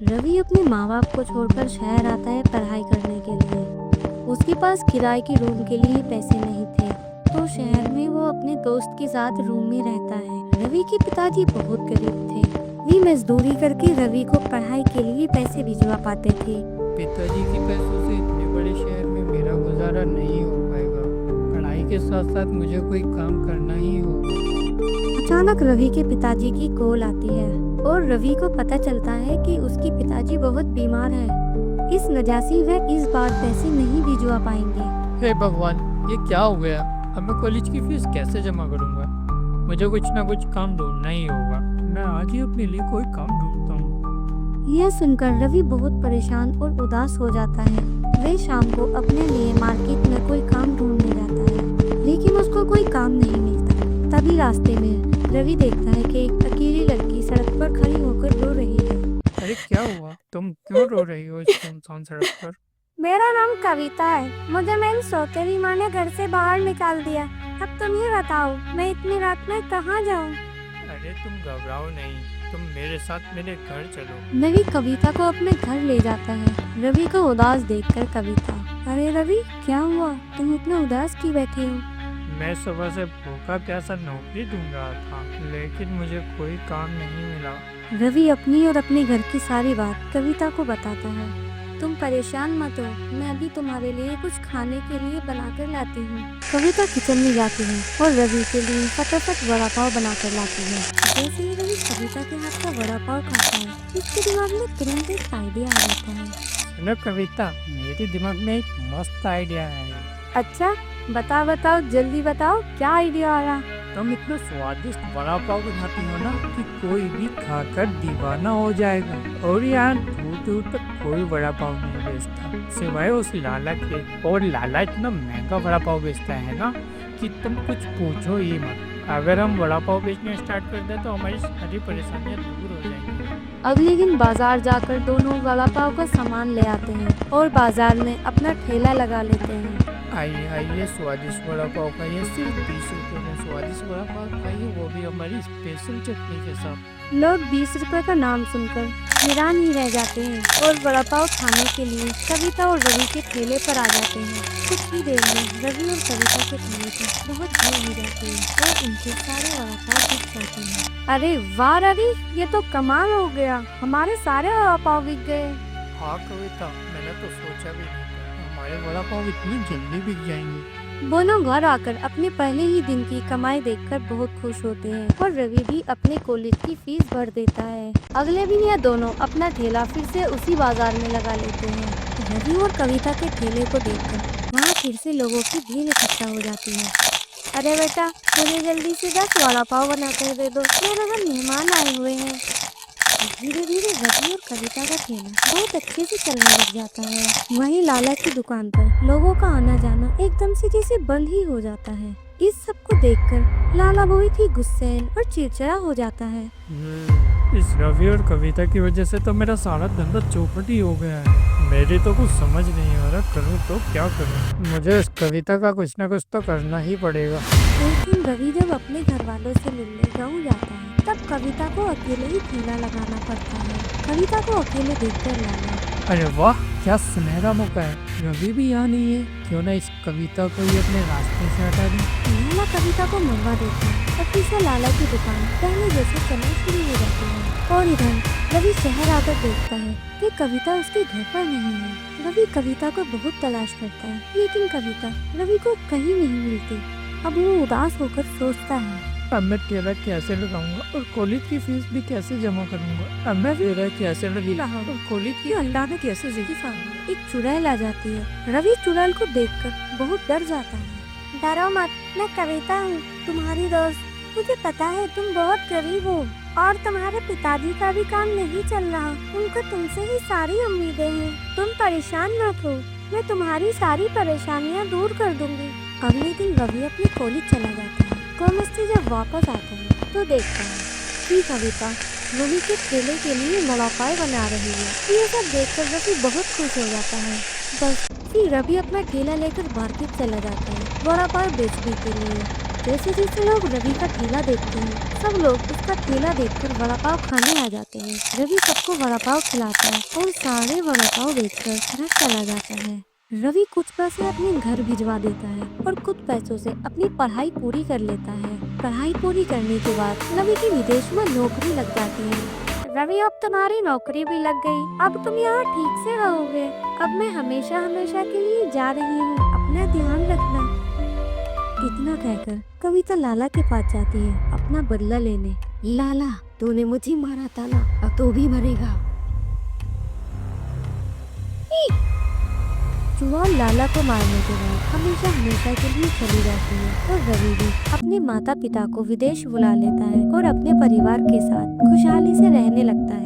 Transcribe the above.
रवि अपने माँ बाप को छोड़कर शहर आता है पढ़ाई करने के लिए। उसके पास किराए की रूम के लिए पैसे नहीं थे, तो शहर में वो अपने दोस्त के साथ रूम में रहता है। रवि के पिताजी बहुत गरीब थे। वे मजदूरी करके रवि को पढ़ाई के लिए पैसे भिजवा पाते थे। पिताजी के पैसों से इतने बड़े शहर में मेरा गुजारा नहीं हो पाएगा। पढ़ाई के साथ साथ मुझे कोई काम करना ही होगा। अचानक रवि के पिताजी की कॉल आती है और रवि को पता चलता है कि उसके पिताजी बहुत बीमार है। इस वजह से वह इस बार पैसे नहीं भिजवा पाएंगे। हे भगवान, ये क्या हो गया? अब मैं कॉलेज की फीस कैसे जमा करूंगा? मुझे कुछ ना कुछ काम ढूंढना ही होगा। मैं आज ही अपने लिए कोई काम ढूंढता हूँ। यह सुनकर रवि बहुत परेशान और उदास हो जाता है। वह शाम को अपने लिए मार्केट में कोई काम ढूंढने जाता है, लेकिन उसको कोई काम नहीं मिलता। तभी रास्ते में रवि देखता है कि एक अकेली लड़की सड़क पर खड़ी होकर रो रही है। अरे क्या हुआ? तुम क्यों रो रही हो इस सुनसान सड़क पर? मेरा नाम कविता है। मुझे मेरी सौतेली माँ ने घर से बाहर निकाल दिया। अब तुम ही बताओ, मैं इतनी रात में कहाँ जाऊँ? अरे तुम घबराओ नहीं, तुम मेरे साथ मेरे घर चलो। रवि कविता को अपने घर ले जाता है। रवि को उदास देखकर कविता, अरे रवि क्या हुआ, तुम इतना उदास क्यों बैठे हो? मैं सुबह से भूखा प्यासा नौकरी ढूंढ रहा था, लेकिन मुझे कोई काम नहीं मिला। रवि अपनी और अपने घर की सारी बात कविता को बताता है। तुम परेशान मत हो, मैं अभी तुम्हारे लिए कुछ खाने के लिए बनाकर लाती हूँ। कविता किचन में जाती है और रवि के लिए फटाफट वड़ा पाव बनाकर लाती है। जैसे ही रवि कविता के हाथ का वड़ा पाव खाता है, उसके दिमाग में तुरंत एक आइडिया आ जाता है। सुनो कविता, मेरे दिमाग में एक मस्त आइडिया है। अच्छा बताओ जल्दी बताओ, क्या आइडिया आया? तुम इतना स्वादिष्ट वड़ा पाव बनाती हो ना कि कोई भी खाकर दीवाना हो जाएगा। और यहाँ दूर दूर तक कोई वड़ा पाव नहीं बेचता सिवाय उस लाला के। और लाला इतना महंगा वड़ा पाव बेचता है ना कि तुम कुछ पूछो ही मत। अगर हम वड़ा पाव बेचने स्टार्ट कर दें तो हमारी सारी परेशानियाँ दूर हो जाएंगी। अगले दिन बाजार जाकर दोनों वड़ा पाव का सामान ले आते हैं और बाजार में अपना ठेला लगा लेते हैं। आइए आइए, स्वादिष्ट वड़ा पाव खाइए, सिर्फ 20 रुपये में स्वादिष्ट वड़ा पाव खाइए, वो भी हमारी स्पेशल चटनी के साथ। लोग 20 रुपए का नाम सुनकर हैरान ही रह जाते हैं और वड़ा पाव खाने के लिए कविता और रवि के ठेले पर आ जाते हैं। कुछ ही देर में रवि और कविता के ठेले पर बहुत भीड़ हो जाती है और उनके सारे वड़ा पाव बिक जाते हैं। अरे वाह रवि, ये तो कमाल हो गया, हमारे सारे वड़ा पाव बिक गए। हाँ कविता, मैंने तो सोचा भी नहीं था हमारे वड़ा पाव इतनी जल्दी बिक जाएंगे। दोनों घर आकर अपने पहले ही दिन की कमाई देखकर बहुत खुश होते हैं और रवि भी अपने कॉलेज की फीस भर देता है। अगले दिन ये दोनों अपना ठेला फिर से उसी बाजार में लगा लेते हैं। रवि और कविता के ठेले को देखकर वहाँ फिर से लोगों की भीड़ इकट्ठा हो जाती है। अरे बेटा, मुझे जल्दी से 10 वड़ा पाव बना कर दे दो, मेरे घर मेहमान आए हुए हैं। धीरे धीरे रवि और कविता का ठेला बहुत अच्छे से चलने लग जाता है। वहीं लाला की दुकान पर लोगों का आना जाना एकदम से जैसे बंद ही हो जाता है। इस सब को देखकर लाला बहुत ही गुस्सैल और चिड़चिड़ा हो जाता है। इस रवि और कविता की वजह से तो मेरा सारा धंधा चौपट ही हो गया है। मेरी तो कुछ समझ नहीं आ रहा, करूँ तो क्या करूँ। मुझे इस कविता का कुछ ना कुछ तो करना ही पड़ेगा। एक दिन रवि जब अपने घर वालों से मिलने गाँव जाता है, तब कविता को अकेले ही ठेला लगाना पड़ता है। कविता को अकेले देखकर लाला, अरे वाह, क्या सुनहरा मौका है, रवि भी यहाँ नहीं है, क्यों ना इस कविता को ही अपने रास्ते से हटा दूं। लाला कविता को मरवा देता है और फिर से लाला की दुकान पहले जैसे चलना शुरू हो जाती है। और इधर रवि शहर आकर देखता है कि कविता उसके घर पर नहीं है। रवि कविता को बहुत तलाश करता है, लेकिन कविता रवि को कहीं नहीं मिलती। अब वो उदास होकर सोचता है, अब मैं ठेला कैसे लगाऊंगा और कॉलेज की फीस भी कैसे जमा करूंगा। अब मैं ठेला कैसे लगाऊंगा और कॉलेज की अल्लाह में कैसे जिंदगी। एक चुड़ैल आ जाती है। रवि चुड़ैल को देखकर बहुत डर जाता है। डरो मत, मैं कविता हूँ, तुम्हारी दोस्त। मुझे पता है तुम बहुत गरीब हो और तुम्हारे पिताजी का भी काम नहीं चल रहा। उनको तुमसे ही सारी उम्मीदें हैं। तुम परेशान मत हो, मैं तुम्हारी सारी परेशानियाँ दूर कर दूंगी। अगले दिन रवि अपने कॉलेज चला जाता है। कॉलेज से जब वापस आता है तो देखता है कि कविता रवि के ठेले के लिए वड़ा पाव बना रही है। ये सब देखकर रवि बहुत खुश हो जाता है। बस फिर रवि अपना ठेला लेकर मार्केट चला जाता है वड़ा पाव बेचने के लिए। जैसे जैसे लोग रवि का ठेला देखते हैं, सब लोग उसका ठेला देखकर वड़ा पाव खाने आ जाते हैं। रवि सबको वड़ा पाव खिलाता है और सारे वड़ा पाव देखकर घर चला जाता है। रवि कुछ पैसे अपने घर भिजवा देता है और कुछ पैसों से अपनी पढ़ाई पूरी कर लेता है। पढ़ाई पूरी करने के बाद रवि की विदेश में नौकरी लग जाती है। रवि, अब तुम्हारी नौकरी भी लग गई, अब तुम यहाँ ठीक से रहोगे। अब मैं हमेशा हमेशा के लिए जा रही हूँ, अपना ध्यान रखना। इतना कहकर कविता लाला के पास जाती है अपना बदला लेने। लाला, तूने मुझे मारा था ना, अब तो भी मरेगा। जुआ लाला को मारने के बाद हमेशा हमेशा के लिए चली जाती है और रवि भी अपने माता पिता को विदेश बुला लेता है और अपने परिवार के साथ खुशहाली से रहने लगता है।